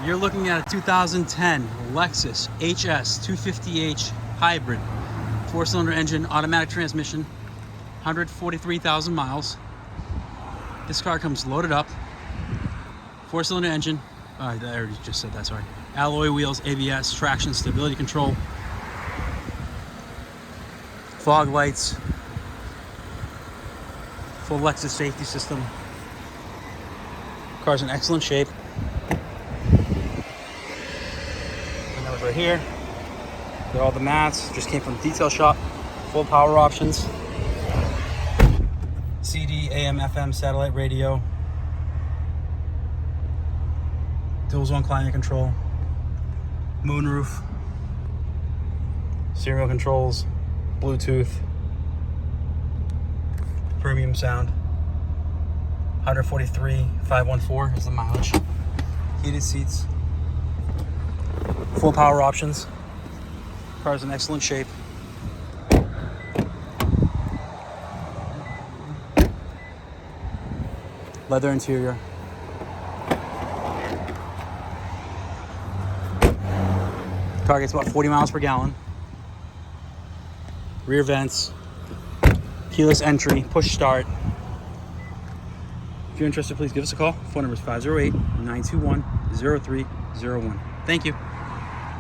You're looking at a 2010 Lexus HS250h Hybrid. 4-cylinder engine, automatic transmission, 143,000 miles. This car comes loaded up. 4-cylinder engine. I already just said that, sorry. Alloy wheels, ABS, traction, stability control. Fog lights. Full Lexus safety system. Car's in excellent shape. Windows right here. Got all the mats. Just came from the detail shop. Full power options. CD, AM, FM, satellite radio. Dual zone climate control. Moonroof. Serial controls. Bluetooth. Premium sound. 143,514 is the mileage. Heated seats. Full power options. Car's in excellent shape. Leather interior. Car gets about 40 miles per gallon. Rear vents. Keyless entry. Push start. If you're interested, please give us a call. Phone number is 508-921-0301. Thank you.